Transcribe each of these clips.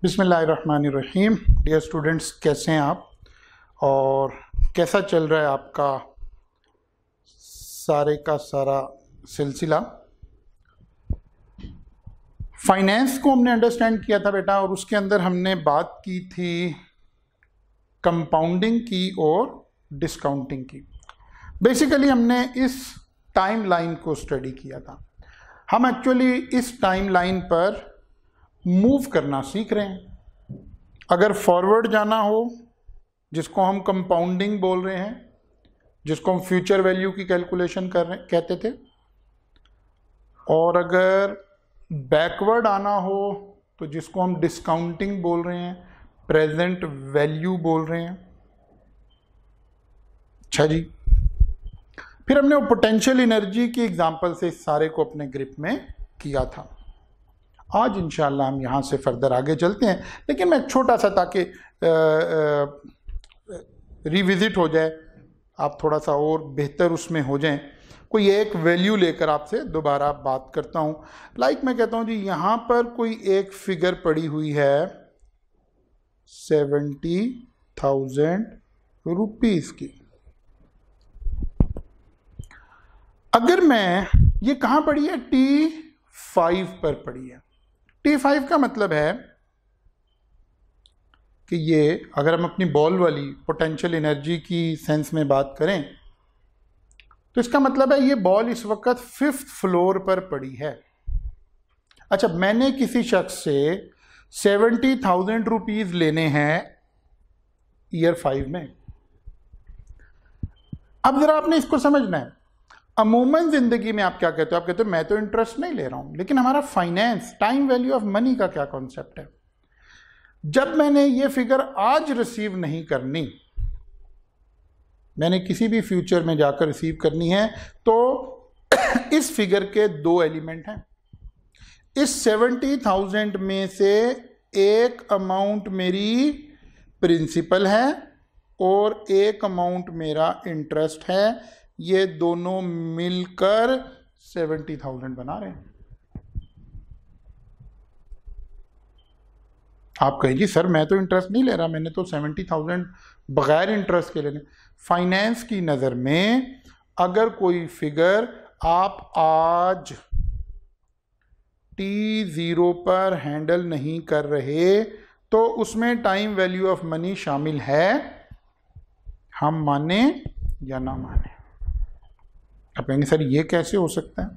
बिस्मिल्लाहिर्रहमानिर्रहीम। Dear students, कैसे हैं आप और कैसा चल रहा है आपका सारे का सारा सिलसिला। फाइनेंस को हमने अंडरस्टैंड किया था बेटा, और उसके अंदर हमने बात की थी कंपाउंडिंग की और डिस्काउंटिंग की। बेसिकली हमने इस टाइम लाइन को स्टडी किया था। हम एक्चुअली इस टाइम लाइन पर मूव करना सीख रहे हैं। अगर फॉरवर्ड जाना हो, जिसको हम कंपाउंडिंग बोल रहे हैं, जिसको हम फ्यूचर वैल्यू की कैलकुलेशन कर रहे कहते थे, और अगर बैकवर्ड आना हो तो जिसको हम डिस्काउंटिंग बोल रहे हैं, प्रेजेंट वैल्यू बोल रहे हैं। अच्छा जी, फिर हमने वो पोटेंशियल एनर्जी की एग्जांपल से इस सारे को अपने ग्रिप में किया था। आज इंशाल्लाह हम यहाँ से फर्दर आगे चलते हैं, लेकिन मैं छोटा सा, ताकि रिविजिट हो जाए, आप थोड़ा सा और बेहतर उसमें हो जाएं, कोई एक वैल्यू लेकर आपसे दोबारा बात करता हूँ। लाइक मैं कहता हूँ जी, यहाँ पर कोई एक फिगर पड़ी हुई है 70,000 रुपीज़ की। अगर मैं, ये कहाँ पड़ी है? T5 पर पड़ी है। T5 का मतलब है कि ये, अगर हम अपनी बॉल वाली पोटेंशियल एनर्जी की सेंस में बात करें तो इसका मतलब है ये बॉल इस वक्त 5th फ्लोर पर पड़ी है। अच्छा, मैंने किसी शख्स से 70,000 रुपीज लेने हैं ईयर 5 में। अब जरा आपने इसको समझना है। अमूमन जिंदगी में आप क्या कहते हो? आप कहते हो मैं तो इंटरेस्ट नहीं ले रहा हूं, लेकिन हमारा finance, time value of money का क्या कॉन्सेप्ट है? जब मैंने ये फिगर आज रिसीव नहीं करनी, मैंने किसी भी फ्यूचर में जाकर रिसीव करनी है, तो इस फिगर के दो एलिमेंट हैं। इस 70,000 में से एक अमाउंट मेरी प्रिंसिपल है और एक अमाउंट मेरा इंटरेस्ट है। ये दोनों मिलकर 70,000 बना रहे हैं। आप कहेंगे सर मैं तो इंटरेस्ट नहीं ले रहा, मैंने तो 70,000 बगैर इंटरेस्ट के लेने। फाइनेंस की नज़र में अगर कोई फिगर आप आज T0 पर हैंडल नहीं कर रहे तो उसमें टाइम वैल्यू ऑफ मनी शामिल है, हम माने या ना माने। आप कहेंगे सर ये कैसे हो सकता है?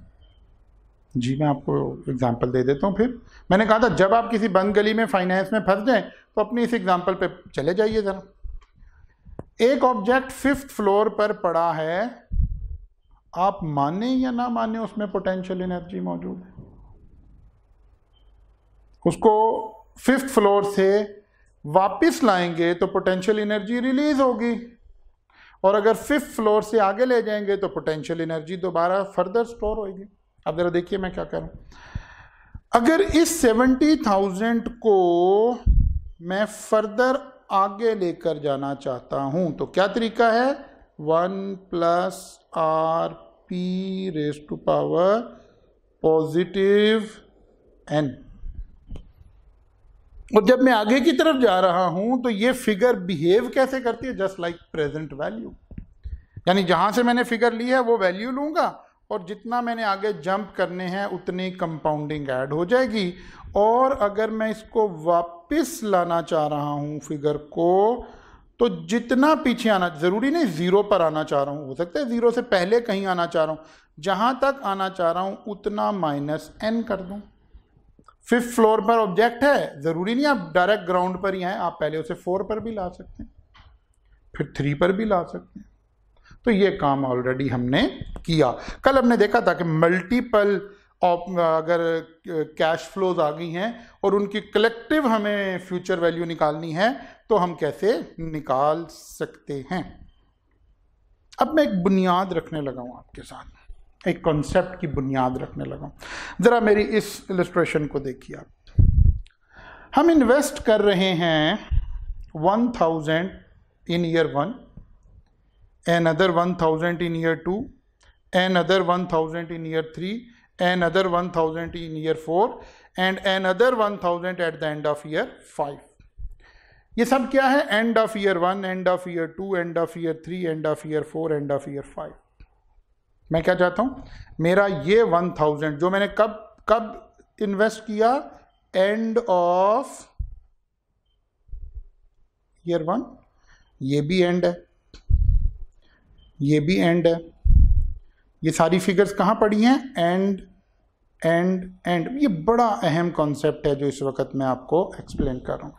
जी मैं आपको एग्जांपल दे देता हूँ। फिर मैंने कहा था जब आप किसी बंद गली में फाइनेंस में फंस जाएं तो अपनी इस एग्जांपल पे चले जाइए जरा। एक ऑब्जेक्ट 5th फ्लोर पर पड़ा है, आप माने या ना माने उसमें पोटेंशियल एनर्जी मौजूद है। उसको 5th फ्लोर से वापस लाएंगे तो पोटेंशियल एनर्जी रिलीज होगी, और अगर 5th फ्लोर से आगे ले जाएंगे तो पोटेंशियल एनर्जी दोबारा फर्दर स्टोर होगी। अब जरा देखिए मैं क्या करूं। अगर इस 70,000 को मैं फर्दर आगे लेकर जाना चाहता हूं तो क्या तरीका है? 1 + RP⁻⁻n। और जब मैं आगे की तरफ जा रहा हूं तो ये फिगर बिहेव कैसे करती है? Just like present value. यानी जहां से मैंने फिगर ली है वो वैल्यू लूंगा, और जितना मैंने आगे जंप करने हैं उतनी कंपाउंडिंग ऐड हो जाएगी। और अगर मैं इसको वापस लाना चाह रहा हूं फिगर को, तो जितना पीछे आना, जरूरी नहीं 0 पर आना चाह रहा हूं, हो सकता है 0 से पहले कहीं आना चाह रहा हूं, जहां तक आना चाह रहा हूं उतना -n कर दूं। 5th फ्लोर पर ऑब्जेक्ट है, जरूरी नहीं आप डायरेक्ट ग्राउंड पर ही आए, आप पहले उसे 4 पर भी ला सकते हैं, फिर 3 पर भी ला सकते हैं। तो ये काम ऑलरेडी हमने किया। कल हमने देखा था कि मल्टीपल अगर कैश फ्लोज आ गई हैं और उनकी कलेक्टिव हमें फ्यूचर वैल्यू निकालनी है तो हम कैसे निकाल सकते हैं। अब मैं एक बुनियाद रखने लगा हूं आपके साथ, एक कॉन्सेप्ट की बुनियाद रखने लगा हूं। जरा मेरी इस इलस्ट्रेशन को देखिए आप। हम इन्वेस्ट कर रहे हैं 1,000 इन year 1, another 1,000 in year 2, another 1,000 in year 3, another 1000 in year 4 and another 1000 at the end of year 5. ये सब क्या है? End of year 1, end of year 2, end of year 3, end of year 4, end of year 5. मैं क्या चाहता हूं, मेरा ये 1000 जो मैंने कब इन्वेस्ट किया, एंड ऑफ ईयर 1, ये भी एंड है, ये भी एंड है. ये सारी फिगर्स कहां पड़ी हैं? And and and. ये बड़ा अहम कॉन्सेप्ट है जो इस वक्त मैं आपको एक्सप्लेन कर रहा हूं.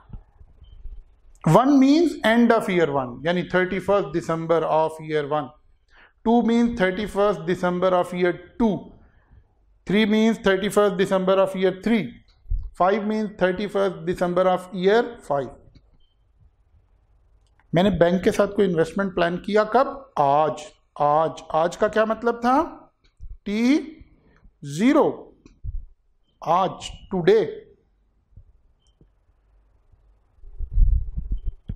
1 means end of year 1 यानी 31st December of year 1. 2 means 31st December of year 2. 3 means 31st December of year 3. 5 means 31st December of year 5. मैंने बैंक के साथ कोई इन्वेस्टमेंट प्लान किया कब? आज का क्या मतलब था? T0, आज, टुडे.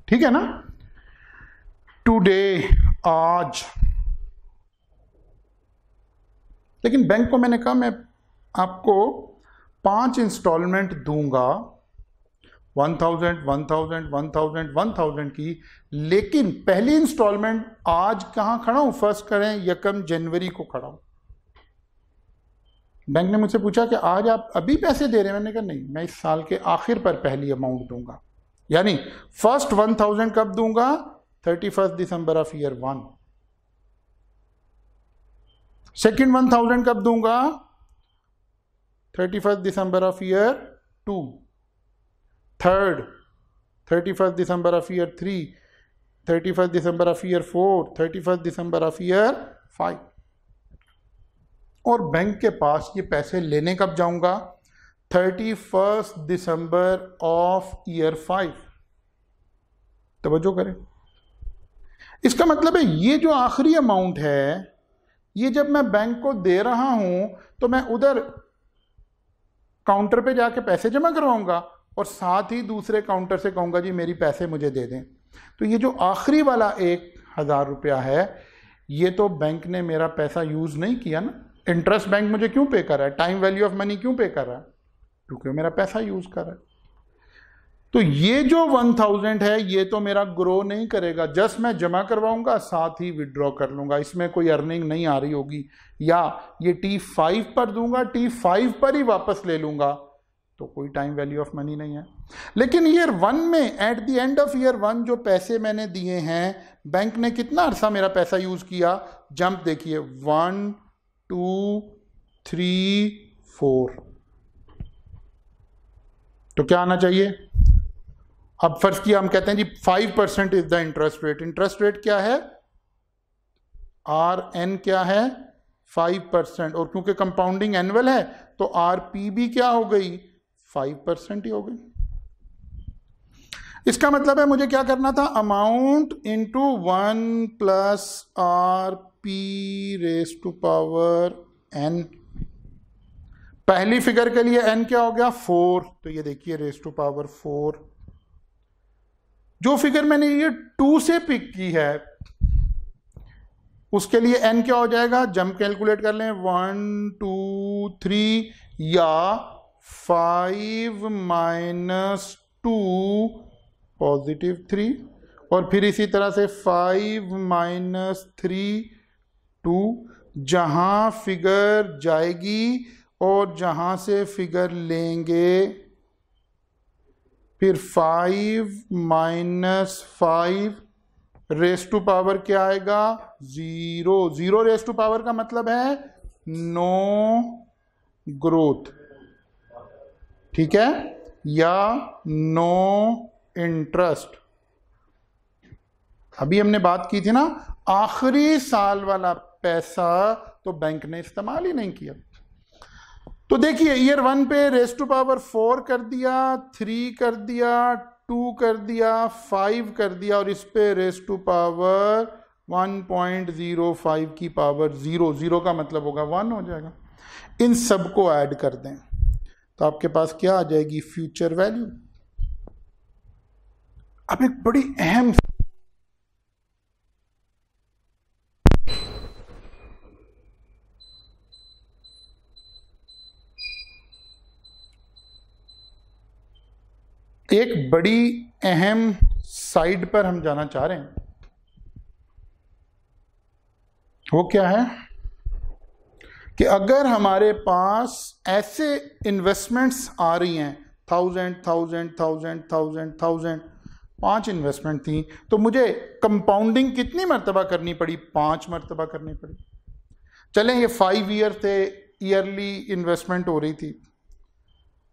ठीक है ना? टुडे, आज. लेकिन बैंक को मैंने कहा मैं आपको 5 इंस्टॉलमेंट दूंगा 1000, 1000, 1000, 1000 की, लेकिन पहली इंस्टॉलमेंट आज कहां खड़ा हूं? फर्स्ट करें 1 जनवरी को खड़ा हूं. बैंक ने मुझसे पूछा कि आज आप अभी पैसे दे रहे हैं? मैंने कहा नहीं, मैं इस साल के आखिर पर पहली अमाउंट दूंगा. यानी फर्स्ट 1000 कब दूंगा? 31st December of year 1. Second 1000 कब दूंगा? 31st December of year 2. Third 31st December of year 3, 31st December of year 4, 31st December of year 5. और बैंक के पास ये पैसे लेने कब जाऊंगा? 31st December of year 5. तवज्जो करें, इसका मतलब है ये जो आखिरी अमाउंट है, ये जब मैं बैंक को दे रहा हूं तो मैं उधर काउंटर पे जाके पैसे जमा करवाऊंगा और साथ ही दूसरे काउंटर से कहूंगा जी मेरी पैसे मुझे दे दें. तो ये जो आखिरी वाला 1000 रुपया है, ये तो बैंक ने मेरा पैसा यूज नहीं किया ना. इंटरेस्ट बैंक मुझे क्यों पे कर रहा है? टाइम वैल्यू ऑफ मनी क्यों पे कर रहा है? क्योंकि मेरा पैसा यूज कर रहा है. तो ये जो 1000 है ये तो मेरा ग्रो नहीं करेगा, जस्ट मैं जमा करवाऊंगा साथ ही विड्रॉ कर लूंगा, इसमें कोई अर्निंग नहीं आ रही होगी. या ये T5 पर दूंगा, T5 पर ही वापस ले लूंगा, तो कोई टाइम वैल्यू ऑफ मनी नहीं है. लेकिन ईयर 1 में, eight the end of year 1 जो पैसे मैंने दिए हैं, बैंक ने कितना अरसा मेरा पैसा यूज किया? जंप देखिए, 1 2 3 4. तो क्या आना चाहिए? अब फर्ज किया हम कहते हैं जी 5% is the interest rate. Interest rate क्या है? RN क्या है? 5%. और क्योंकि कंपाउंडिंग एनुअल है तो RP भी क्या हो गई? 5% ही हो गई. इसका मतलब है मुझे क्या करना था? Amount into 1 plus RP raise to power N. पहली फिगर के लिए N क्या हो गया? 4. तो ये देखिए रेज टू पावर 4. जो फिगर मैंने ये 2 से पिक की है उसके लिए N क्या हो जाएगा? जंप कैलकुलेट कर लें, 1 2 3 या 5 माइनस 2 पॉजिटिव 3, और फिर इसी तरह से 5 माइनस 3 2. जहां फिगर जाएगी और जहां से फिगर लेंगे, फिर 5 माइनस 5 रेस टू पावर क्या आएगा? 0. 0 रेस टू पावर का मतलब है नो ग्रोथ, ठीक है, या नो इंटरेस्ट. अभी हमने बात की थी ना, आखिरी साल वाला पैसा तो बैंक ने इस्तेमाल ही नहीं किया. तो देखिए ईयर 1 पे रेस टू पावर 4 कर दिया, 3 कर दिया, 2 कर दिया, 5 कर दिया, और इस पे रेस टू पावर 1.05 की पावर 0. 0 का मतलब होगा 1 हो जाएगा. इन सबको ऐड कर दें तो आपके पास क्या आ जाएगी? Future value. अब एक बड़ी अहम एक बड़ी अहम साइड पर हम जाना चाह रहे हैं, वो क्या है कि अगर हमारे पास ऐसे इन्वेस्टमेंट्स आ रही हैं 1000 5 इन्वेस्टमेंट थी, तो मुझे कंपाउंडिंग कितनी मरतबा करनी पड़ी? 5 मरतबा करनी पड़ी। चलें ये 5 ईयर थे, ईयरली इन्वेस्टमेंट हो रही थी।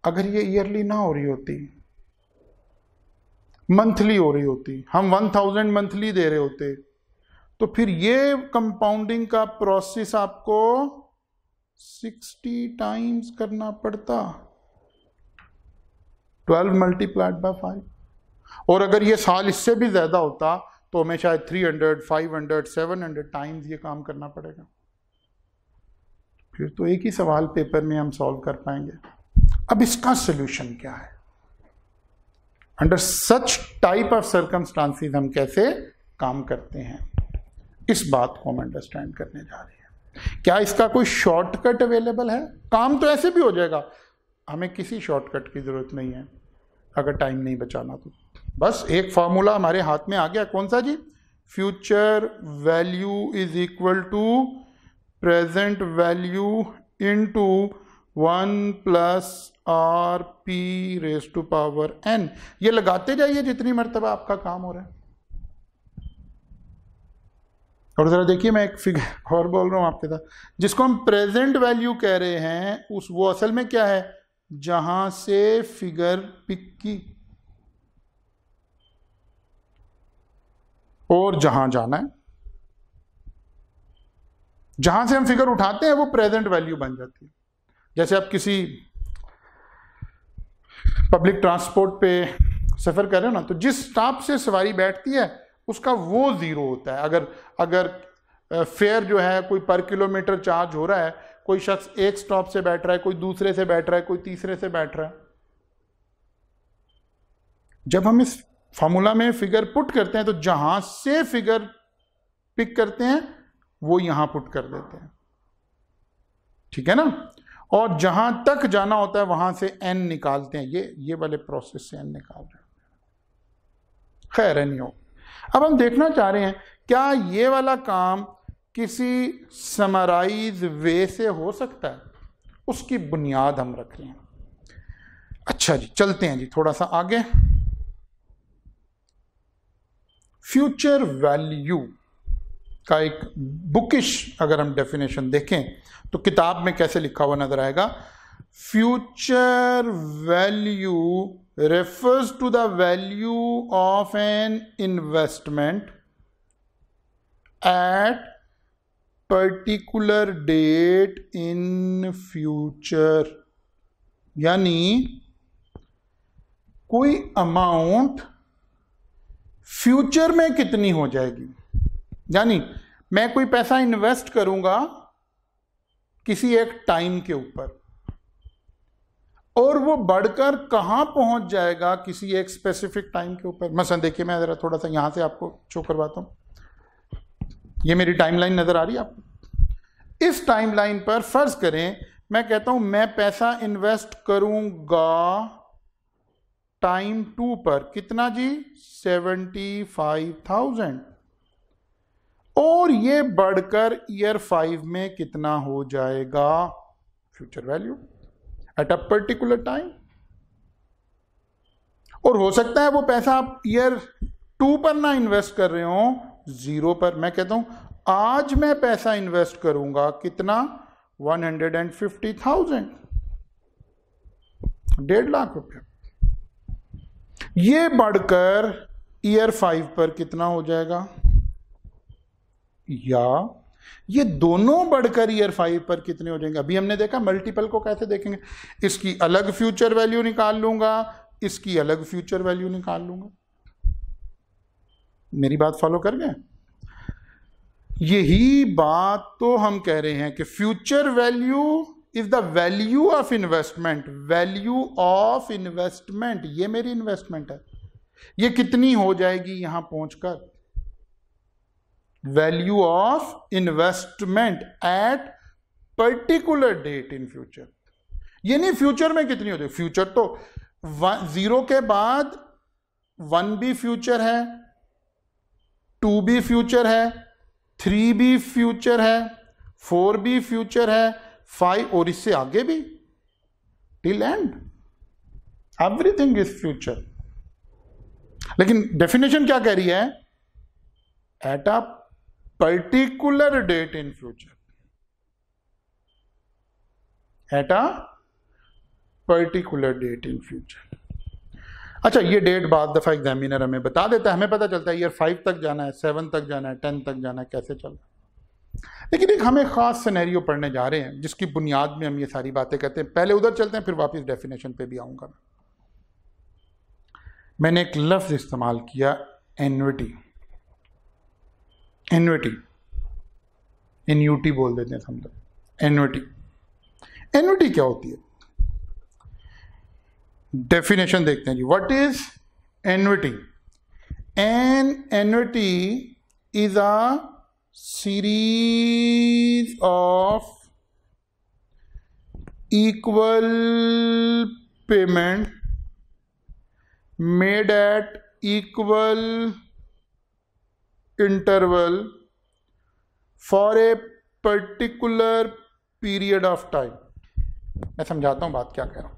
अगर ये ईयरली ना हो रही होती, मंथली हो रही होती, हम 1000 मंथली दे रहे होते, तो फिर ये कंपाउंडिंग का प्रोसेस आपको 60 टाइम्स करना पड़ता, 12 मल्टीप्लाइड बाय 5। और अगर ये साल इससे भी ज्यादा होता तो हमें शायद 300, 500, 700 टाइम्स ये काम करना पड़ेगा। फिर तो एक ही सवाल पेपर में हम सॉल्व कर पाएंगे। अब इसका सोल्यूशन क्या है? Under such type of circumstances हम कैसे काम करते हैं, इस बात को हम अंडरस्टैंड करने जा रहे हैं। क्या इसका कोई शॉर्टकट अवेलेबल है? काम तो ऐसे भी हो जाएगा, हमें किसी शॉर्टकट की जरूरत नहीं है अगर टाइम नहीं बचाना तो। बस एक फार्मूला हमारे हाथ में आ गया, कौन सा जी? Future value is equal to present value into 1 plus r p raise to power n. ये लगाते जाइए जितनी मरतबा आपका काम हो रहा है। और जरा देखिए, मैं एक फिगर और बोल रहा हूं आपके साथ, जिसको हम प्रेजेंट वैल्यू कह रहे हैं, उस वो असल में क्या है? जहां से फिगर पिक की और जहां जाना है, जहां से हम फिगर उठाते हैं वो प्रेजेंट वैल्यू बन जाती है। जैसे आप किसी पब्लिक ट्रांसपोर्ट पे सफर कर रहे हो ना, तो जिस स्टॉप से सवारी बैठती है उसका वो जीरो होता है। अगर फेयर जो है कोई पर किलोमीटर चार्ज हो रहा है, कोई शख्स एक स्टॉप से बैठ रहा है, कोई दूसरे से बैठ रहा है, कोई तीसरे से बैठ रहा है, जब हम इस फॉर्मूला में फिगर पुट करते हैं तो जहां से फिगर पिक करते हैं वो यहां पुट कर देते हैं, ठीक है ना? और जहां तक जाना होता है वहां से एन निकालते हैं। ये वाले प्रोसेस से एन निकाल रहे हैं। खैर नहीं हो। अब हम देखना चाह रहे हैं क्या ये वाला काम किसी समराइज वे से हो सकता है, उसकी बुनियाद हम रख रहे हैं। अच्छा जी, चलते हैं जी थोड़ा सा आगे। फ्यूचर वैल्यू का एक बुकिश अगर हम डेफिनेशन देखें तो किताब में कैसे लिखा हुआ नजर आएगा? Future value refers to the value of an investment at particular date in future। यानी कोई अमाउंट फ्यूचर में कितनी हो जाएगी, यानी मैं कोई पैसा इन्वेस्ट करूंगा किसी एक टाइम के ऊपर और वो बढ़कर कहां पहुंच जाएगा किसी एक स्पेसिफिक टाइम के ऊपर। मसलन देखिए, मैं जरा थोड़ा सा यहां से आपको शो करवाता हूं। ये मेरी टाइमलाइन नजर आ रही है आपको? इस टाइमलाइन पर फर्ज करें मैं कहता हूं मैं पैसा इन्वेस्ट करूंगा टाइम 2 पर, कितना जी? 75,000। और ये बढ़कर ईयर 5 में कितना हो जाएगा? Future value eight a particular time. और हो सकता है वो पैसा आप ईयर 2 पर ना इन्वेस्ट कर रहे हो, 0 पर। मैं कहता हूं आज मैं पैसा इन्वेस्ट करूंगा कितना? 150,000, 1.5 लाख रुपए। ये बढ़कर ईयर 5 पर कितना हो जाएगा? या ये दोनों बढ़कर ईयर 5 पर कितने हो जाएंगे? अभी हमने देखा मल्टीपल को कैसे देखेंगे। इसकी अलग फ्यूचर वैल्यू निकाल लूंगा, इसकी अलग फ्यूचर वैल्यू निकाल लूंगा। मेरी बात फॉलो कर गए? यही बात तो हम कह रहे हैं कि future value is the value of investment. Value of investment, ये मेरी इन्वेस्टमेंट है, ये कितनी हो जाएगी यहां पहुंचकर? Value of investment at particular date in future. ये नहीं फ्यूचर में कितनी हो जाएगी। फ्यूचर तो 0 के बाद 1 भी फ्यूचर है, 2 भी फ्यूचर है, 3 भी फ्यूचर है, 4 भी फ्यूचर है, 5 और इससे आगे भी till end everything is future. लेकिन डेफिनेशन क्या कह रही है? At a particular date in future, at a particular date in future. अच्छा, ये डेट बाद दफा एग्जामिनर हमें बता देता है, हमें पता चलता है ईयर 5 तक जाना है, 7 तक जाना है, 10 तक जाना है, कैसे चल रहा है। लेकिन एक हमें खास सिनेरियो पढ़ने जा रहे हैं जिसकी बुनियाद में हम ये सारी बातें करते हैं। पहले उधर चलते हैं, फिर वापस डेफिनेशन पे भी आऊंगा। मैंने एक लफ्ज इस्तेमाल किया, एन्युटी। एन्युटी, एन्युटी बोल देते हैं समझो, एन्युटी। एन्युटी क्या होती है? डेफिनेशन देखते हैं जी। What is annuity? An annuity is a series of equal payment made at equal interval for a particular period of time। मैं समझाता हूं बात क्या कह रहा हूं।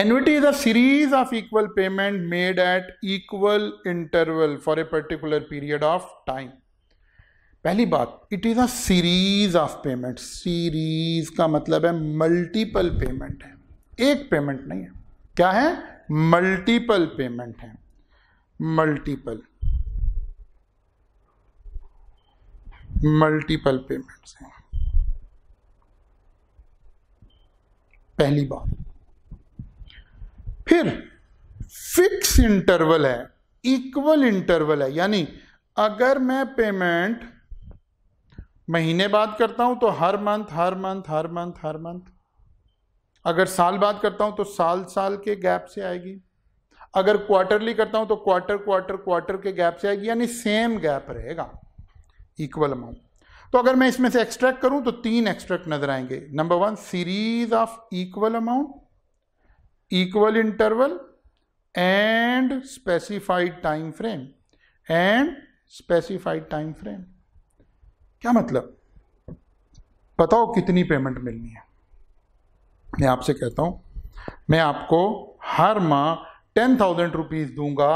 Annuity is a series of equal payment made at equal interval for a particular period of time। पहली बात, it is a series of payment. Series का मतलब है मल्टीपल पेमेंट है, एक पेमेंट नहीं है। क्या है? मल्टीपल पेमेंट है, मल्टीपल पेमेंट्स हैं। पहली बात। फिर फिक्स इंटरवल है, इक्वल इंटरवल है, यानी अगर मैं पेमेंट महीने बाद करता हूं तो हर मंथ हर मंथ हर मंथ हर मंथ। अगर साल बाद करता हूं तो साल साल के गैप से आएगी। अगर क्वार्टरली करता हूं तो क्वार्टर क्वार्टर क्वार्टर के गैप से आएगी, यानी सेम गैप रहेगा, इक्वल अमाउंट। तो अगर मैं इसमें से एक्सट्रैक्ट करूं तो 3 एक्सट्रैक्ट नजर आएंगे। Number 1, series of equal amount, equal interval and specified time frame, and specified time frame. क्या मतलब? बताओ कितनी पेमेंट मिलनी है। मैं आपसे कहता हूं, मैं आपको हर माह 10,000 रुपीज दूंगा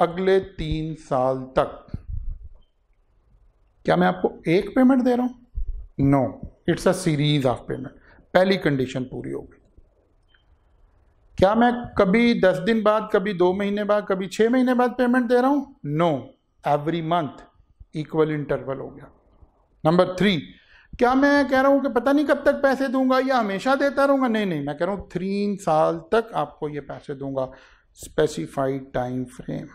अगले 3 साल तक। क्या मैं आपको एक पेमेंट दे रहा हूं? No, it's a series of payment. पहली कंडीशन पूरी हो गई। क्या मैं कभी 10 दिन बाद, कभी 2 महीने बाद, कभी 6 महीने बाद पेमेंट दे रहा हूं? No, every month, equal interval हो गया। नंबर 3, क्या मैं कह रहा हूं कि पता नहीं कब तक पैसे दूंगा या हमेशा देता रहूंगा? नहीं नहीं, मैं कह रहा हूं 3 साल तक आपको ये पैसे दूंगा, स्पेसिफाइड टाइम फ्रेम।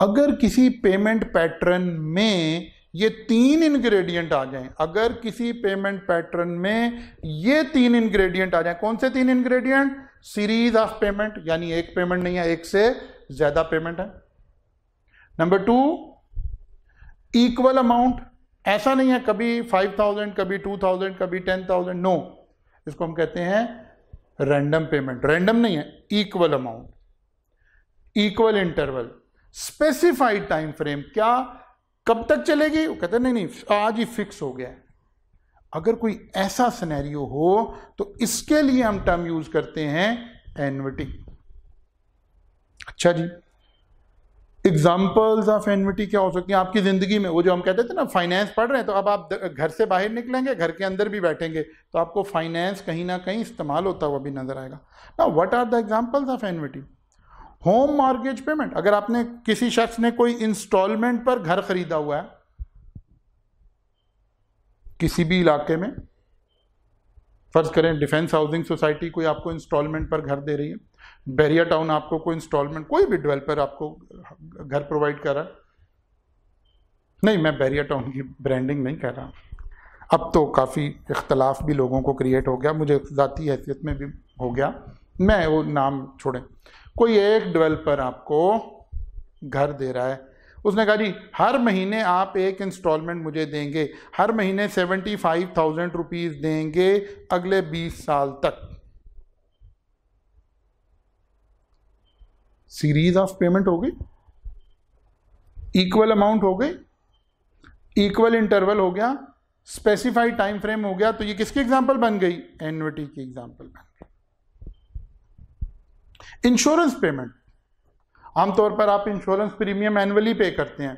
अगर किसी पेमेंट पैटर्न में ये 3 इंग्रेडिएंट आ जाएं, अगर किसी पेमेंट पैटर्न में ये 3 इंग्रेडिएंट आ जाएं, कौन से 3 इंग्रेडिएंट? सीरीज ऑफ पेमेंट, यानी एक पेमेंट नहीं है, एक से ज्यादा पेमेंट है। Number 2, equal amount. ऐसा नहीं है कभी 5,000, कभी 2,000, कभी 10,000, नो, इसको हम कहते हैं रैंडम पेमेंट। रैंडम नहीं है, equal amount, equal interval, specified time frame. क्या कब तक चलेगी? वो कहते हैं नहीं नहीं, आज ही फिक्स हो गया है। अगर कोई ऐसा सिनेरियो हो तो इसके लिए हम टर्म यूज करते हैं एन्युटी। अच्छा जी, एग्जाम्पल्स ऑफ एन्युटी क्या हो सकती है आपकी जिंदगी में? वो जो हम कहते थे ना, फाइनेंस पढ़ रहे हैं, तो अब आप घर से बाहर निकलेंगे, घर के अंदर भी बैठेंगे, तो आपको फाइनेंस कहीं ना कहीं इस्तेमाल होता हुआ भी नजर आएगा। Now what are the examples of annuity? Home mortgage payment. अगर आपने, किसी शख्स ने कोई इंस्टॉलमेंट पर घर खरीदा हुआ है किसी भी इलाके में, फर्ज करें डिफेंस हाउसिंग सोसाइटी कोई आपको इंस्टॉलमेंट पर घर दे रही है, बैरिया टाउन आपको कोई इंस्टॉलमेंट, कोई भी डेवलपर आपको घर प्रोवाइड कर रहा है। नहीं, मैं बैरिया टाउन की ब्रांडिंग नहीं कह रहा, अब तो काफ़ी इख्तलाफ भी लोगों को क्रिएट हो गया, मुझे ज़ाती हैसियत में भी हो गया, मैं वो नाम छोड़ें। कोई एक डेवलपर आपको घर दे रहा है, उसने कहा जी हर महीने आप एक इंस्टॉलमेंट मुझे देंगे, हर महीने 75,000 रुपीज देंगे अगले 20 साल तक। सीरीज ऑफ पेमेंट हो गई, इक्वल अमाउंट हो गई, इक्वल इंटरवल हो गया, स्पेसिफाइड टाइम फ्रेम हो गया। तो ये किसकी एग्जांपल बन गई? एन्युटी की एग्जांपल बन गई। इंश्योरेंस पेमेंट, आमतौर पर आप इंश्योरेंस प्रीमियम एनुअली पे करते हैं,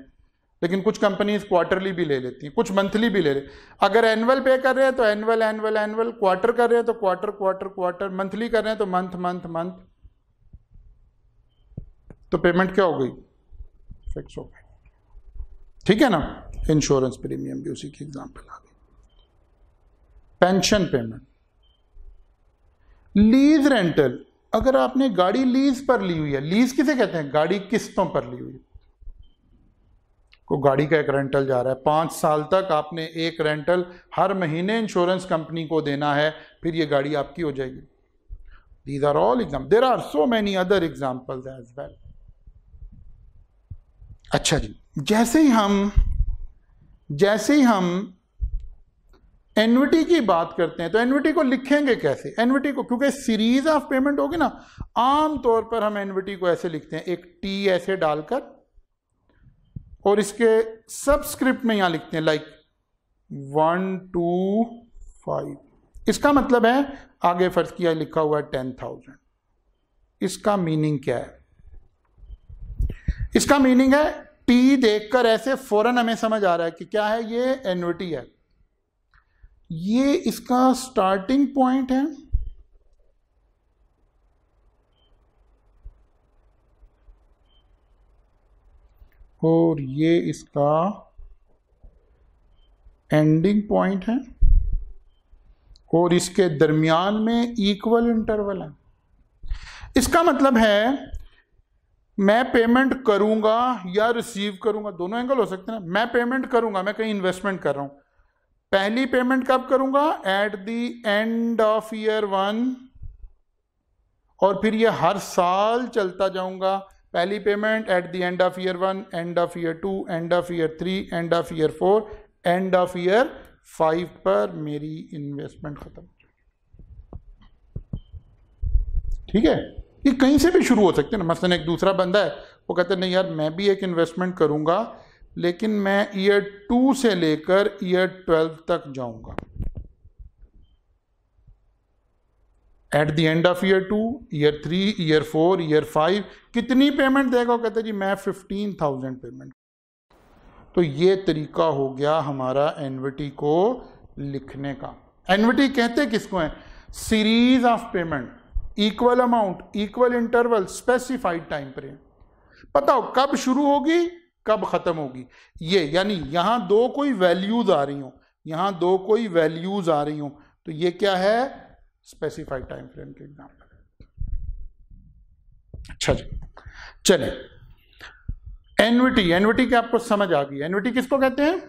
लेकिन कुछ कंपनीज क्वार्टरली भी ले लेती हैं, कुछ मंथली भी ले लेती। अगर एनुअल पे कर रहे हैं तो एनुअल एनुअल एनुअल, क्वार्टर कर रहे हैं तो क्वार्टर क्वार्टर क्वार्टर, मंथली कर रहे हैं तो मंथ मंथ मंथ। तो पेमेंट क्या हो गई? फिक्स हो गई। ठीक है ना? इंश्योरेंस प्रीमियम भी उसी की एग्जांपल आ गई। पेंशन पेमेंट, लीज रेंटल, अगर आपने गाड़ी लीज पर ली हुई है, लीज किसे कहते हैं? गाड़ी किस्तों पर ली हुई है, को गाड़ी का एक रेंटल जा रहा है, 5 साल तक आपने एक रेंटल हर महीने इंश्योरेंस कंपनी को देना है, फिर ये गाड़ी आपकी हो जाएगी। These are all example, there are so many other examples as well. अच्छा जी, जैसे ही हम एन्युटी की बात करते हैं तो एन्युटी को लिखेंगे कैसे? एन्युटी को, क्योंकि सीरीज ऑफ पेमेंट होगी ना, आमतौर पर हम एन्युटी को ऐसे लिखते हैं, एक टी ऐसे डालकर, और इसके सबस्क्रिप्ट में यहां लिखते हैं लाइक 1 2 5। इसका मतलब है, आगे फर्ज किया लिखा हुआ है 10,000। इसका मीनिंग क्या है? इसका मीनिंग है, टी देखकर ऐसे फौरन हमें समझ आ रहा है कि क्या है, ये एन्युटी है, ये इसका स्टार्टिंग पॉइंट है, और ये इसका एंडिंग पॉइंट है, और इसके दरमियान में इक्वल इंटरवल है। इसका मतलब है मैं पेमेंट करूंगा या रिसीव करूंगा, दोनों एंगल हो सकते हैं ना। मैं पेमेंट करूंगा, मैं कहीं इन्वेस्टमेंट कर रहा हूं, पहली पेमेंट कब करूंगा? Eight the end of year 1, और फिर ये हर साल चलता जाऊंगा। पहली payment at the end of year 1, end of year 2, end of year 3, end of year 4, end of year 5 पर मेरी इन्वेस्टमेंट खत्म। ठीक है? ये कहीं से भी शुरू हो सकते हैं ना। मसलन एक दूसरा बंदा है, वो कहते हैं नहीं यार मैं भी एक इन्वेस्टमेंट करूंगा, लेकिन मैं ईयर 2 से लेकर ईयर 12 तक जाऊंगा। Eight the end of year 2, year 3, year 4, year 5 कितनी पेमेंट देगा? वो कहते हैं जी मैं 15,000 पेमेंट। तो ये तरीका हो गया हमारा एन्युटी को लिखने का। एन्युटी कहते किसको है? Series of payment, equal amount, equal interval, specified time frame. पता हो कब शुरू होगी, कब खत्म होगी। ये यानी यहां दो कोई वैल्यूज आ रही हो, यहां दो कोई वैल्यूज आ रही हो, तो ये क्या है? स्पेसिफाइड टाइम फ्रेम के एग्जांपल है। अच्छा जी, चले एन्युटी, एन्युटी की आपको समझ आ गई। एन्युटी किसको कहते हैं?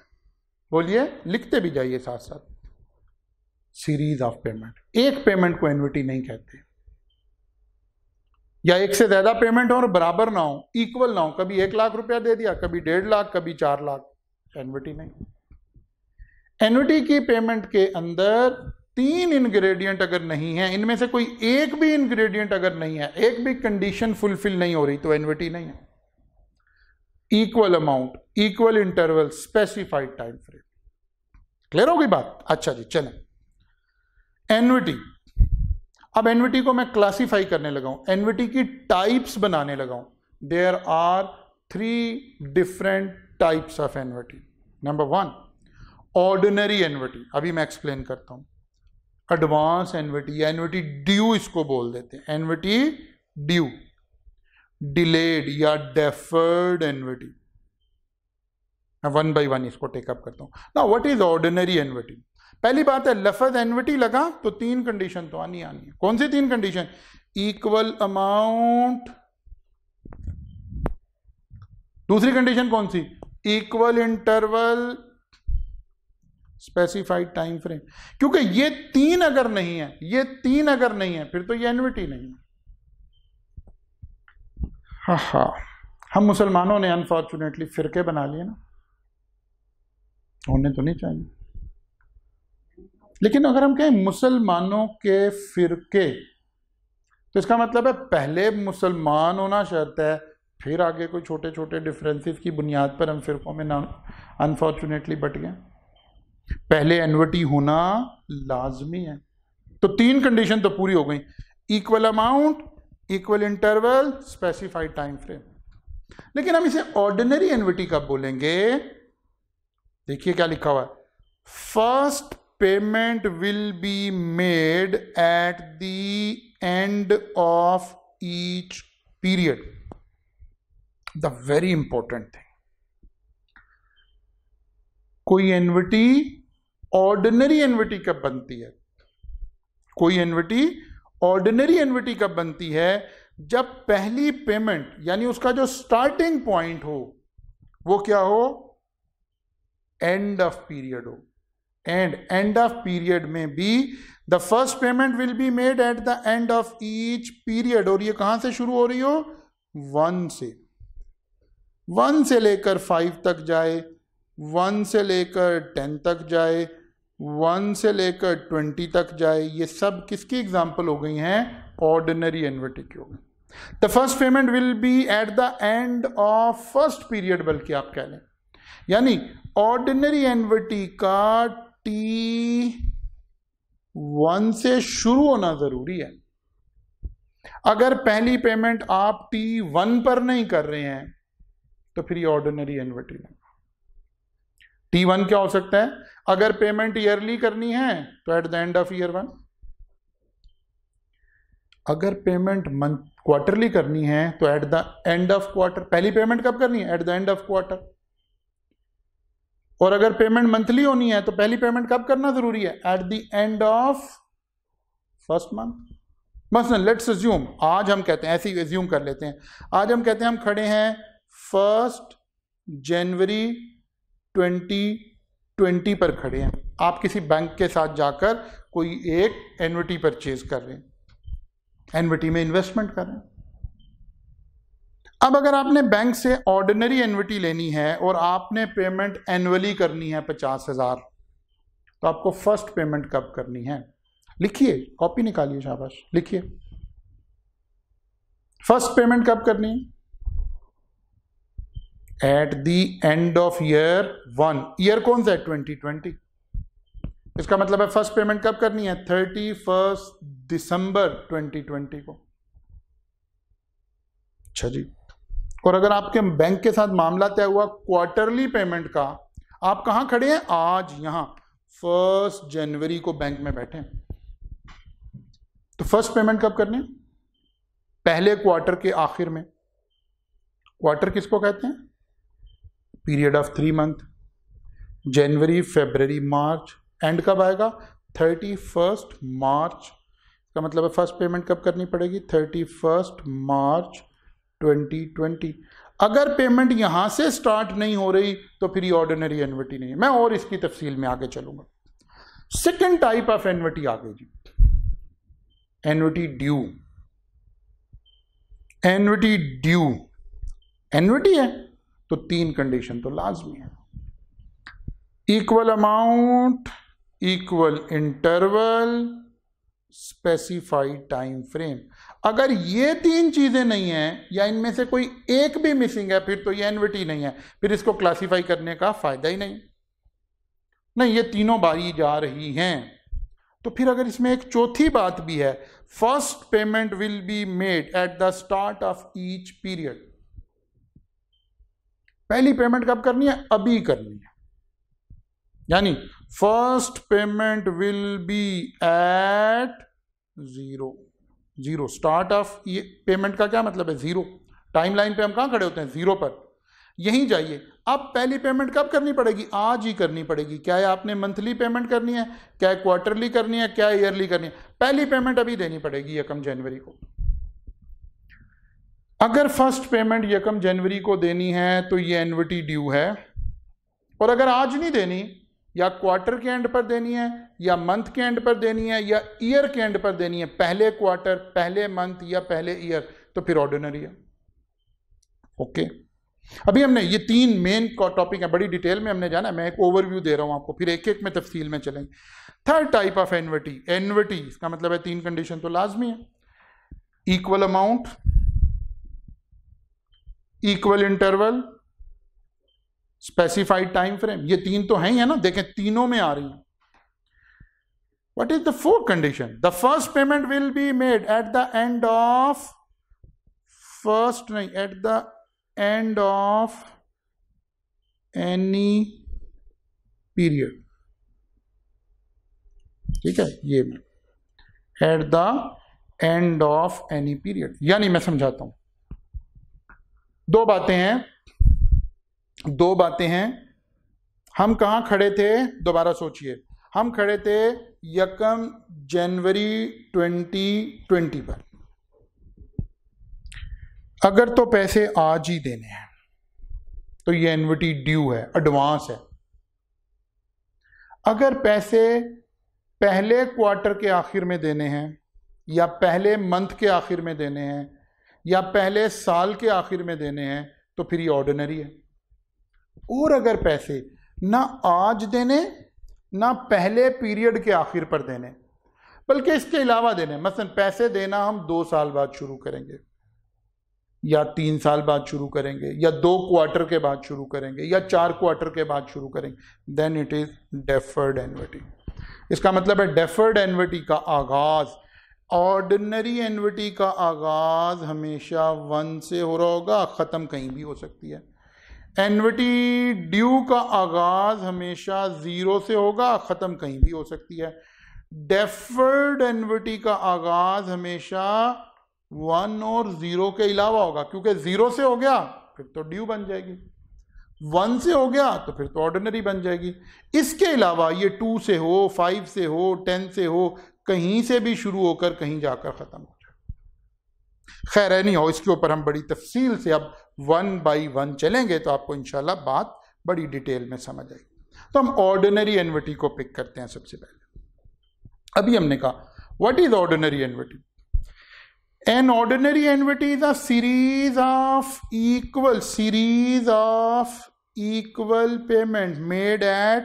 बोलिए, लिखते भी जाइए साथ साथ। सीरीज ऑफ पेमेंट, एक पेमेंट को एन्युटी नहीं कहते, या एक से ज्यादा पेमेंट हो और बराबर ना हो, इक्वल ना हो, कभी 1 लाख रुपया दे दिया, कभी 1.5 लाख, कभी 4 लाख, एन्युटी नहीं। एन्युटी की पेमेंट के अंदर 3 इंग्रेडिएंट अगर नहीं है, इनमें से कोई एक भी इंग्रेडिएंट अगर नहीं है, एक भी कंडीशन फुलफिल नहीं हो रही, तो एन्युटी नहीं है। Equal amount, equal interval, specified time frame. Clear हो गई बात? अच्छा जी, चलें एन्युटी। अब एन्युटी को मैं क्लासिफाई करने लगा हूं, एन्युटी की टाइप्स बनाने लगा हूं। There are 3 different types of annuity. Number 1, ordinary annuity, अभी मैं एक्सप्लेन करता हूं। एडवांस एन्युटी, एन्युटी ड्यू इसको बोल देते हैं, एन्युटी ड्यू। डिलेड या डेफर्ड एन्युटी, मैं 1 by 1 इसको टेकअप करता हूं। Now what is ordinary annuity? पहली बात है, लफ्ज एन्युटी लगा तो 3 कंडीशन तो आनी है। कौन सी 3 कंडीशन? इक्वल अमाउंट, दूसरी कंडीशन कौन सी? Equal interval, specified time frame. क्योंकि ये 3 अगर नहीं है, ये 3 अगर नहीं है, फिर तो ये एन्युटी नहीं है। हा, हम मुसलमानों ने अनफॉर्चुनेटली फिरके बना लिए ना, होने तो नहीं चाहिए, लेकिन अगर हम कहें मुसलमानों के फिरके तो इसका मतलब है पहले मुसलमान होना शर्त है, फिर आगे कोई छोटे छोटे डिफरेंसेस की बुनियाद पर हम फिरकों में ना अनफॉर्चुनेटली बट गए। पहले एनविटी होना लाजमी है। तो 3 कंडीशन तो पूरी हो गई, equal amount, equal interval, specified time frame. लेकिन हम इसे ऑर्डिनरी एनविटी कब बोलेंगे? देखिए क्या लिखा हुआ है, first payment will be made at the end of each period. The very important thing, कोई एनविटी ऑर्डिनरी एनविटी कब बनती है? कोई एनविटी ऑर्डिनरी एनविटी कब बनती है? जब पहली पेमेंट यानी उसका जो स्टार्टिंग पॉइंट हो वो क्या हो? एंड ऑफ पीरियड हो। एंड ऑफ पीरियड में भी the first payment will be made at the end of each period. और ये कहां से शुरू हो रही हो? 1 से। 1 से लेकर 5 तक जाए, 1 से लेकर 10 तक जाए, 1 से लेकर 20 तक जाए। ये सब किसकी एग्जाम्पल हो गई हैं? ऑर्डिनरी एनविटी की हो गई। The first payment will be eight the end of first period, बल्कि आप कह लें, यानी ऑर्डिनरी एनविटी का T1 से शुरू होना जरूरी है। अगर पहली पेमेंट आप T1 पर नहीं कर रहे हैं तो फिर ये ऑर्डिनरी एनविटी नहीं। T1 क्या हो सकता है? अगर पेमेंट ईयरली करनी है तो eight the end of year 1। अगर पेमेंट मंथ क्वार्टरली करनी है तो eight the end of quarter. पहली पेमेंट कब करनी है? Eight the end of quarter. और अगर पेमेंट मंथली होनी है तो पहली पेमेंट कब करना जरूरी है? Eight the end of first month. मसलन लेट्स अज्यूम, आज हम कहते हैं, ऐसे ही अज्यूम कर लेते हैं, आज हम कहते हैं हम खड़े हैं 1 जनवरी 2020 पर खड़े हैं। आप किसी बैंक के साथ जाकर कोई एक एनविटी परचेज कर रहे हैं, एनविटी में इन्वेस्टमेंट कर रहे हैं। अब अगर आपने बैंक से ऑर्डिनरी एनविटी लेनी है और आपने पेमेंट एनुअली करनी है 50,000, तो आपको फर्स्ट पेमेंट कब करनी है? लिखिए, कॉपी निकालिए, शाबाश, लिखिए। फर्स्ट पेमेंट कब करनी है? Eight the end of year 1। Year कौन सा है? 2020। इसका मतलब है फर्स्ट पेमेंट कब करनी है? 31 दिसंबर 2020 को। अच्छा जी। और अगर आपके बैंक के साथ मामला तय हुआ क्वार्टरली पेमेंट का, आप कहां खड़े हैं? आज यहां 1 जनवरी को बैंक में बैठे हैं, तो फर्स्ट पेमेंट कब करनी है? पहले क्वार्टर के आखिर में। क्वार्टर किसको कहते हैं? Period of 3 month. January, February, March. And कब आएगा? 31 मार्च। का मतलब है फर्स्ट पेमेंट कब करनी पड़ेगी? 31 मार्च 2020। अगर पेमेंट यहां से स्टार्ट नहीं हो रही तो फिर ये ऑर्डिनरी एनविटी नहीं है। मैं और इसकी तफसील में आगे चलूंगा। सेकेंड टाइप ऑफ एनविटी आ गई जी, एनविटी ड्यू। एनविटी ड्यू, एनविटी है तो 3 कंडीशन तो लाजमी है, equal amount, equal interval, specified time frame. अगर ये 3 चीजें नहीं हैं या इनमें से कोई एक भी मिसिंग है फिर तो ये एनविटी नहीं है, फिर इसको क्लासिफाई करने का फायदा ही नहीं। नहीं, ये तीनों बारी जा रही हैं। तो फिर अगर इसमें एक चौथी बात भी है, first payment will be made at the start of each period. पहली पेमेंट कब करनी है? अभी करनी है, यानी first payment will be at 0। Start of ये पेमेंट का क्या मतलब है? 0। टाइम लाइन पे हम कहां खड़े होते हैं? 0 पर। यहीं जाइए। अब पहली पेमेंट कब करनी पड़ेगी? आज ही करनी पड़ेगी। क्या है, आपने मंथली पेमेंट करनी है, क्या क्वार्टरली करनी है, क्या ईयरली करनी है? पहली पेमेंट अभी देनी पड़ेगी 1 जनवरी को। अगर फर्स्ट पेमेंट 1 जनवरी को देनी है तो ये एनविटी ड्यू है। और अगर आज नहीं देनी, या क्वार्टर के एंड पर देनी है, या मंथ के एंड पर देनी है, या ईयर के एंड पर देनी है, पहले क्वार्टर, पहले मंथ या पहले ईयर, तो फिर ऑर्डिनरी है। ओके, अभी हमने ये 3 मेन टॉपिक है, बड़ी डिटेल में हमने जाना, मैं एक ओवरव्यू दे रहा हूं आपको, फिर एक एक में तफसील में चलेंगे। थर्ड टाइप ऑफ एनविटी, एनविटी इसका मतलब है 3 कंडीशन तो लाजमी है, equal amount, equal interval, specified time frame, ये 3 तो हैं ही है ना, देखें तीनों में आ रही है। What is the fourth condition? The first payment will be made at the end of at the end of any period. ठीक है, ये at the end of any period, यानी मैं समझाता हूं, दो बातें हैं। हम कहां खड़े थे, दोबारा सोचिए, हम खड़े थे 1 जनवरी 2020 पर। अगर तो पैसे आज ही देने हैं तो ये एनविटी ड्यू है, एडवांस है। अगर पैसे पहले क्वार्टर के आखिर में देने हैं, या पहले मंथ के आखिर में देने हैं, या पहले साल के आखिर में देने हैं, तो फिर ये ऑर्डिनरी है। और अगर पैसे ना आज देने, ना पहले पीरियड के आखिर पर देने, बल्कि इसके अलावा देने, मसलन पैसे देना हम 2 साल बाद शुरू करेंगे, या 3 साल बाद शुरू करेंगे, या 2 क्वार्टर के बाद शुरू करेंगे, या 4 क्वार्टर के बाद शुरू करेंगे, then it is deferred annuity. इसका मतलब है डेफर्ड एनविटी का आगाज, ऑर्डिनरी एनविटी का आगाज हमेशा 1 से हो रहा होगा, खत्म कहीं भी हो सकती है। एनविटी ड्यू का आगाज हमेशा 0 से होगा, खत्म कहीं भी हो सकती है। डेफर्ड एनविटी का आगाज हमेशा 1 और 0 के अलावा होगा, क्योंकि 0 से हो गया फिर तो ड्यू बन जाएगी, 1 से हो गया तो फिर तो ऑर्डिनरी बन जाएगी। इसके अलावा ये 2 से हो, 5 से हो, 10 से हो, कहीं से भी शुरू होकर कहीं जाकर खत्म हो जाए। खैर है नहीं हो, इसके ऊपर हम बड़ी तफसील से अब 1 बाई 1 चलेंगे तो आपको इंशाल्लाह बात बड़ी डिटेल में समझ आएगी। तो हम ऑर्डिनरी एनविटी को पिक करते हैं सबसे पहले। अभी हमने कहा what is ordinary एनविटी? An ordinary एनविटी is a series of equal payment made at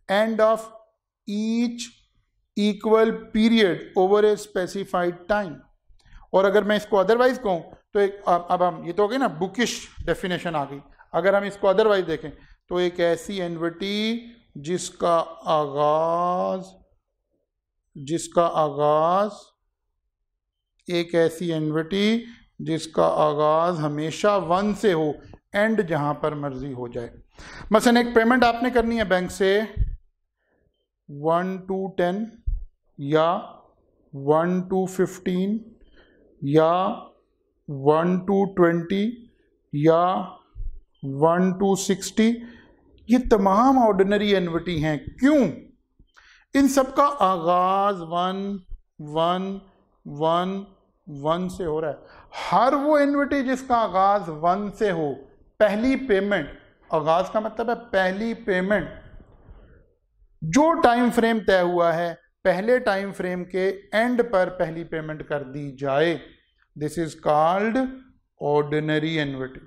end of each equal period over a specified time. और अगर मैं इसको अदरवाइज कहूं तो एक, अब हम ये तो हो गई ना बुकिश डेफिनेशन आ गई। अगर हम इसको अदरवाइज देखें तो एक ऐसी एनविटी जिसका आगाज एक ऐसी एनविटी जिसका आगाज हमेशा 1 से हो, एंड जहां पर मर्जी हो जाए। मसलन एक पेमेंट आपने करनी है बैंक से 1 to 10 या 1 to 15 या 1 to 20 या 1 to 60, ये तमाम ऑर्डिनरी एनविटी हैं। क्यों? इन सब का आगाज 1 से हो रहा है। हर वो एनविटी जिसका आगाज 1 से हो, पहली पेमेंट, आगाज का मतलब है पहली पेमेंट, जो टाइम फ्रेम तय हुआ है पहले टाइम फ्रेम के एंड पर पहली पेमेंट कर दी जाए, दिस इज कॉल्ड ऑर्डिनरी एनविटी।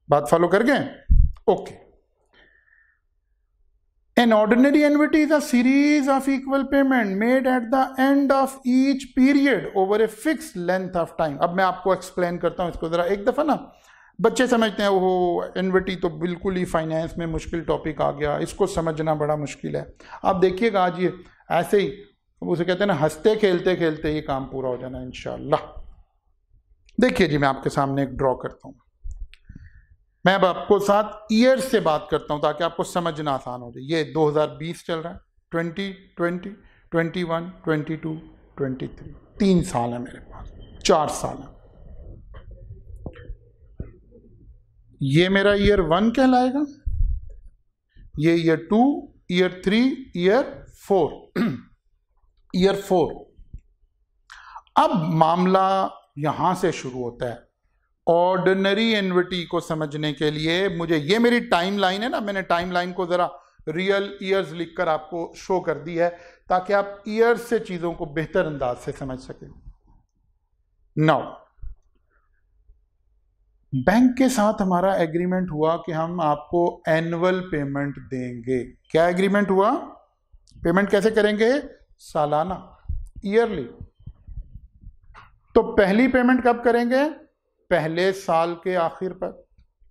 बात फॉलो कर गए? Okay. An ordinary annuity is a series of equal payment made at the end of each period over a fixed length of time. अब मैं आपको एक्सप्लेन करता हूं इसको जरा एक दफा ना। बच्चे समझते हैं वो एनविटी तो बिल्कुल ही फाइनेंस में मुश्किल टॉपिक आ गया, इसको समझना बड़ा मुश्किल है। आप देखिएगा आज ये ऐसे ही उसे कहते हैं ना, हंसते खेलते खेलते ये काम पूरा हो जाना इंशाल्लाह। देखिए जी, मैं आपके सामने एक ड्रॉ करता हूं। मैं अब आपको साथ ईयर से बात करता हूं ताकि आपको समझना आसान हो जाए। ये 2020 चल रहा है, 2020, 21, 22, 23, 3 साल है मेरे पास, 4 साल है। ये मेरा ईयर 1 कहलाएगा, ये ईयर 2, ईयर 3, ईयर 4 ईयर 4। अब मामला यहां से शुरू होता है। ऑर्डिनरी एनविटी को समझने के लिए मुझे, ये मेरी टाइम लाइन है ना, मैंने टाइम लाइन को जरा रियल ईयर्स लिखकर आपको शो कर दी है ताकि आप ईयर्स से चीजों को बेहतर अंदाज से समझ सकें। नाउ बैंक के साथ हमारा एग्रीमेंट हुआ कि हम आपको एनुअल पेमेंट देंगे। क्या एग्रीमेंट हुआ? पेमेंट कैसे करेंगे? सालाना, ईयरली। तो पहली पेमेंट कब करेंगे? पहले साल के आखिर पर,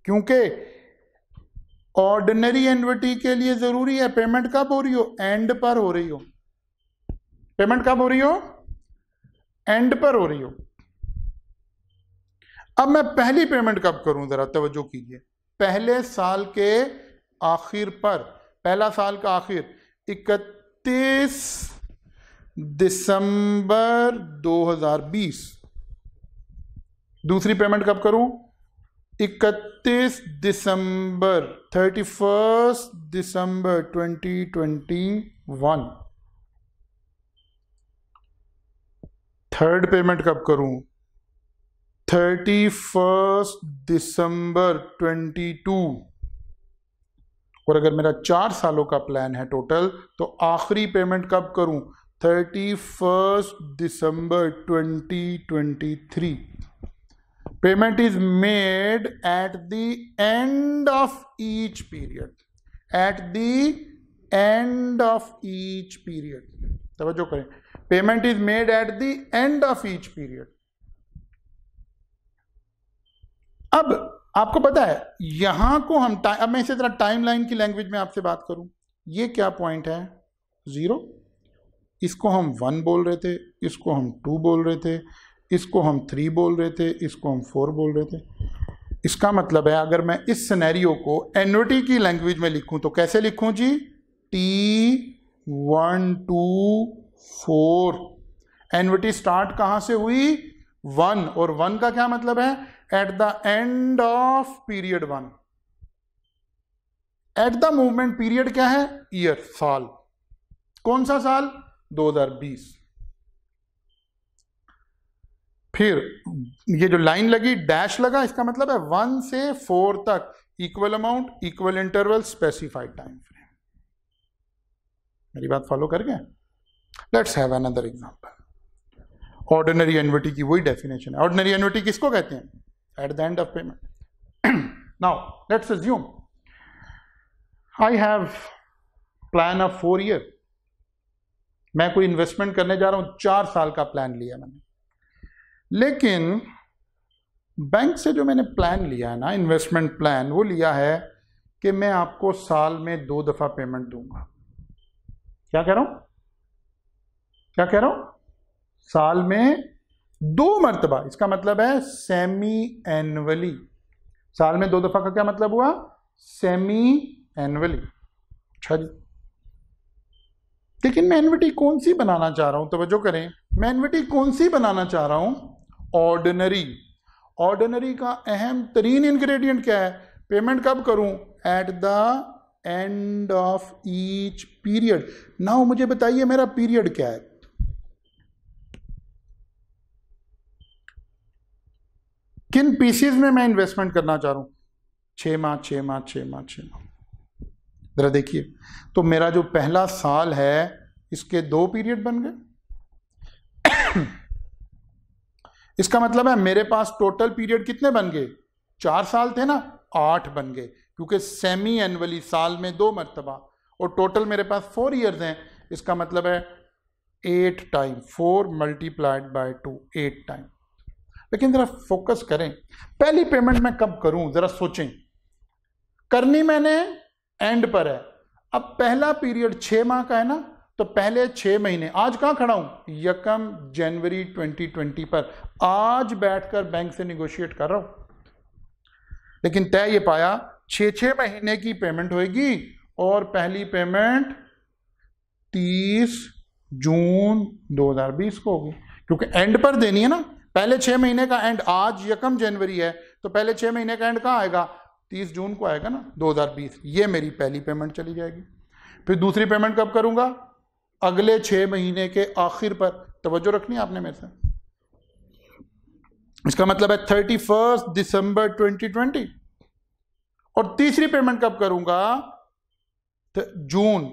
क्योंकि ऑर्डिनरी एन्युटी के लिए जरूरी है पेमेंट कब हो रही हो? एंड पर हो रही हो। पेमेंट कब हो रही हो? एंड पर हो रही हो। अब मैं पहली पेमेंट कब करूं, जरा तवज्जो कीजिए। पहले साल के आखिर पर, पहला साल का आखिर 31 दिसंबर 2020। दूसरी पेमेंट कब करूं? 31 दिसंबर 31 दिसंबर 2021। थर्ड पेमेंट कब करूं? 31 दिसंबर 22। और अगर मेरा 4 सालों का प्लान है टोटल, तो आखिरी पेमेंट कब करूं? 31 दिसंबर 2023। Payment is made at the end of each period. Eight the end of each period, तवज्जो करें, payment is made at the end of each period. अब आपको पता है यहां को हम अब मैं इसी तरह टाइमलाइन की लैंग्वेज में आपसे बात करूं, ये क्या पॉइंट है? 0। इसको हम 1 बोल रहे थे, इसको हम 2 बोल रहे थे, इसको हम 3 बोल रहे थे, इसको हम 4 बोल रहे थे। इसका मतलब है अगर मैं इस सिनेरियो को एन्युटी की लैंग्वेज में लिखूं तो कैसे लिखूं जी? T1 2 4। एन्युटी स्टार्ट कहां से हुई? 1। और 1 का क्या मतलब है? Eight the end of period 1। At the movement period क्या है? ईयर, साल। कौन सा साल? 2020। फिर ये जो लाइन लगी, डैश लगा, इसका मतलब है 1 से 4 तक equal amount, equal interval, specified time frame. मेरी बात फॉलो कर गए? Let's have another example. Ordinary annuity की वही डेफिनेशन है। ऑर्डिनरी एन्युटी किसको कहते हैं? Eight the end of payment. Now let's assume I have plan of 4 year. मैं कोई इन्वेस्टमेंट करने जा रहा हूं, 4 साल का प्लान लिया मैंने। लेकिन बैंक से जो मैंने प्लान लिया है ना, इन्वेस्टमेंट प्लान, वो लिया है कि मैं आपको साल में 2 दफा पेमेंट दूंगा। क्या कह रहा हूं? क्या कह रहा हूं? साल में 2 मरतबा। इसका मतलब है सेमी एनुअली। साल में 2 दफा का क्या मतलब हुआ? Semi annually. अच्छा जी, लेकिन मैं एन्युटी कौन सी बनाना चाह रहा हूं? तवज्जो करें, मैं एन्युटी कौन सी बनाना चाह रहा हूं? ऑर्डिनरी। ऑर्डिनरी का अहम तरीन इंग्रेडिएंट क्या है? पेमेंट कब करूं? Eight the end of each period. Now मुझे बताइए मेरा पीरियड क्या है? किन पीसेस में मैं इन्वेस्टमेंट करना चाह रहा हूं? 6 माह 6 माह 6 माह 6 माह। जरा देखिए, तो मेरा जो पहला साल है इसके 2 पीरियड बन गए। इसका मतलब है मेरे पास टोटल पीरियड कितने बन गए? 4 साल थे ना, 8 बन गए, क्योंकि सेमी एनुअली साल में 2 मरतबा, और टोटल मेरे पास 4 ईयर्स हैं। इसका मतलब है 8 टाइम 4 मल्टीप्लाइड बाय 2, 8 टाइम। लेकिन जरा फोकस करें, पहली पेमेंट मैं कब करूं? जरा सोचें। करनी मैंने एंड पर है। अब पहला पीरियड 6 माह का है ना, तो पहले 6 महीने, आज कहां खड़ा हूं? 1 जनवरी 2020 पर आज बैठकर बैंक से निगोशिएट कर रहा हूं। लेकिन तय ये पाया 6 महीने की पेमेंट होगी, और पहली पेमेंट 30 जून 2020 को होगी, क्योंकि एंड पर देनी है ना। पहले 6 महीने का एंड, आज 1 जनवरी है, तो पहले 6 महीने का एंड कहां आएगा? 30 जून को आएगा ना, 2020। ये मेरी पहली पेमेंट चली जाएगी। फिर दूसरी पेमेंट कब करूंगा? अगले 6 महीने के आखिर पर। तवज्जो रखनी है आपने मेरे से। इसका मतलब है 31 दिसंबर 2020। और तीसरी पेमेंट कब करूंगा? जून,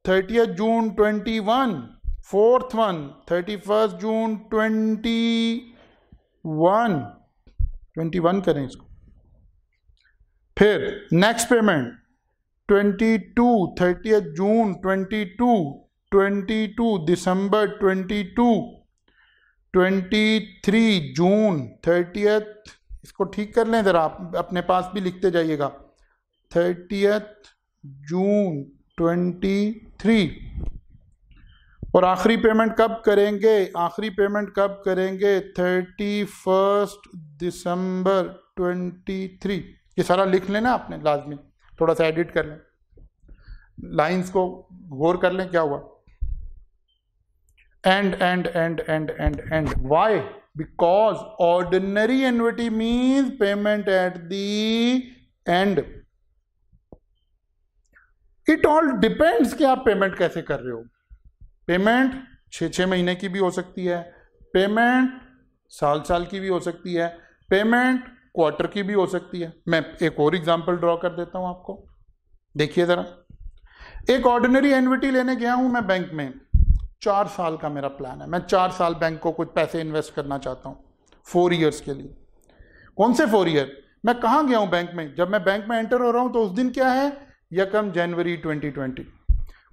30 जून 21। फोर्थ वन 31 जून 21 करें इसको। फिर नेक्स्ट पेमेंट 22 30 जून 22 दिसंबर 23 जून 30, इसको ठीक कर लें जरा, आप अपने पास भी लिखते जाइएगा, 30 जून 23। और आखिरी पेमेंट कब करेंगे? आखिरी पेमेंट कब करेंगे? 31 दिसंबर 23। ये सारा लिख लेना आपने लाजमी, थोड़ा सा एडिट कर लें, लाइंस को गौर कर लें क्या हुआ। And why? Because ordinary annuity means payment at the end. It all depends कि आप पेमेंट कैसे कर रहे हो। पेमेंट 6 महीने की भी हो सकती है, पेमेंट साल की भी हो सकती है, पेमेंट क्वार्टर की भी हो सकती है। मैं एक और एग्जांपल ड्रॉ कर देता हूं आपको, देखिए जरा। एक ऑर्डिनरी एन्युटी लेने गया हूं मैं बैंक में, 4 साल का मेरा प्लान है, मैं 4 साल बैंक को कुछ पैसे इन्वेस्ट करना चाहता हूं 4 ईयर्स के लिए। कौन से 4 ईयर? मैं कहां गया हूं बैंक में? जब मैं बैंक में एंटर हो रहा हूं तो उस दिन क्या है? 1 जनवरी 2020।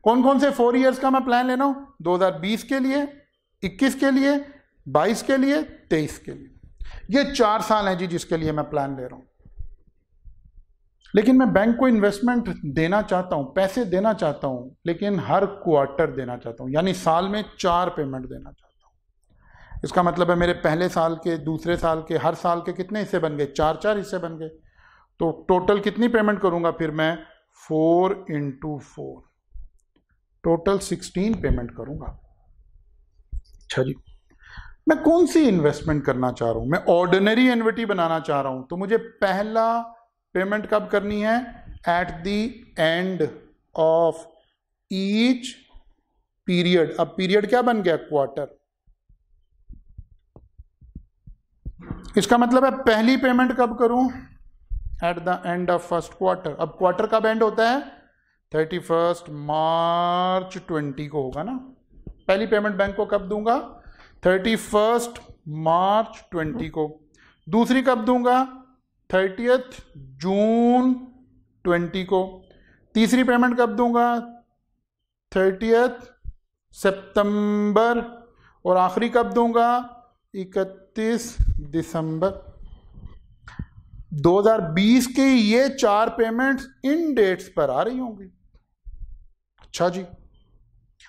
कौन कौन से 4 ईयर्स का मैं प्लान लेना हूं? 2020 के लिए, 21 के लिए, 22 के लिए, 23 के लिए। ये 4 साल हैं जी जिसके लिए मैं प्लान ले रहा हूं। लेकिन मैं बैंक को इन्वेस्टमेंट देना चाहता हूं, पैसे देना चाहता हूं, लेकिन हर क्वार्टर देना चाहता हूं, यानी साल में 4 पेमेंट देना चाहता हूं। इसका मतलब है मेरे पहले साल के, दूसरे साल के, हर साल के कितने हिस्से बन गए? 4 हिस्से बन गए। तो टोटल कितनी पेमेंट करूंगा फिर मैं? 4 × 4, टोटल 16 पेमेंट करूंगा। अच्छा जी, मैं कौन सी इन्वेस्टमेंट करना चाह रहा हूं? मैं ऑर्डिनरी एन्युटी बनाना चाह रहा हूं, तो मुझे पहला पेमेंट कब करनी है? Eight the end of each period. अब पीरियड क्या बन गया? क्वार्टर। इसका मतलब है पहली पेमेंट कब करूं? Eight the end of first quarter. अब क्वार्टर कब एंड होता है? 31 मार्च 20 को होगा ना। पहली पेमेंट बैंक को कब दूंगा? 31 मार्च 20 को। दूसरी कब दूंगा? 30 जून 20 को। तीसरी पेमेंट कब दूंगा? 30 सितंबर। और आखिरी कब दूंगा? 31 दिसंबर। 2020 के ये 4 पेमेंट्स इन डेट्स पर आ रही होंगी। अच्छा जी,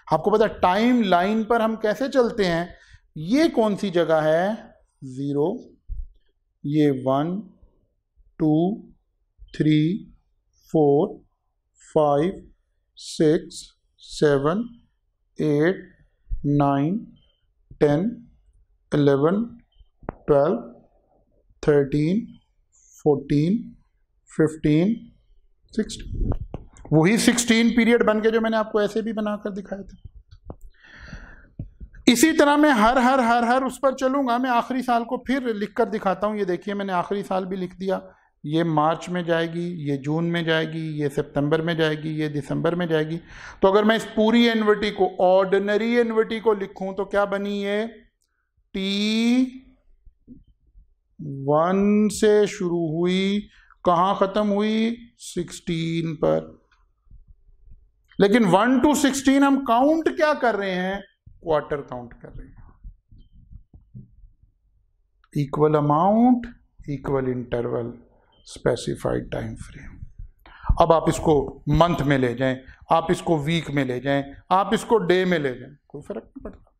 आपको पता है टाइम लाइन पर हम कैसे चलते हैं? ये कौन सी जगह है? 0, ये 1 2 3 4 5 6 7 8 9 10 11 12 13 14 15 16। वही 16 पीरियड बन के जो मैंने आपको ऐसे भी बनाकर दिखाए थे। इसी तरह मैं हर उस पर चलूंगा। मैं आखिरी साल को फिर लिखकर दिखाता हूं। ये देखिए, मैंने आखिरी साल भी लिख दिया। ये मार्च में जाएगी, ये जून में जाएगी, ये सितंबर में जाएगी, ये दिसंबर में जाएगी। तो अगर मैं इस पूरी एन्युटी को, ऑर्डिनरी एन्युटी को लिखूं तो क्या बनी? ये T1 से शुरू हुई, कहां खत्म हुई? 16 पर। लेकिन 1 to 16 हम काउंट क्या कर रहे हैं? क्वार्टर काउंट कर रहे हैं। Equal amount, equal interval, specified time frame. अब आप इसको मंथ में ले जाएं, आप इसको वीक में ले जाएं, आप इसको डे में ले जाएं, कोई फर्क नहीं पड़ता।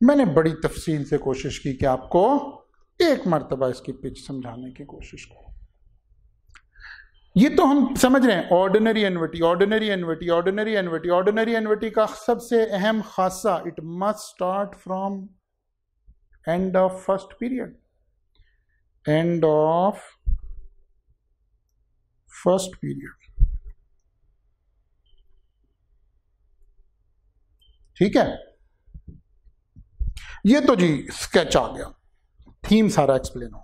मैंने बड़ी तफसील से कोशिश की कि आपको एक मर्तबा इसकी पिच समझाने की कोशिश करूं। ये तो हम समझ रहे हैं ordinary annuity, ordinary annuity, ordinary annuity. Ordinary annuity का सबसे अहम खासा, it must start from end of first period, end of first period. ठीक है, ये तो जी स्केच आ गया, थीम सारा एक्सप्लेन हो।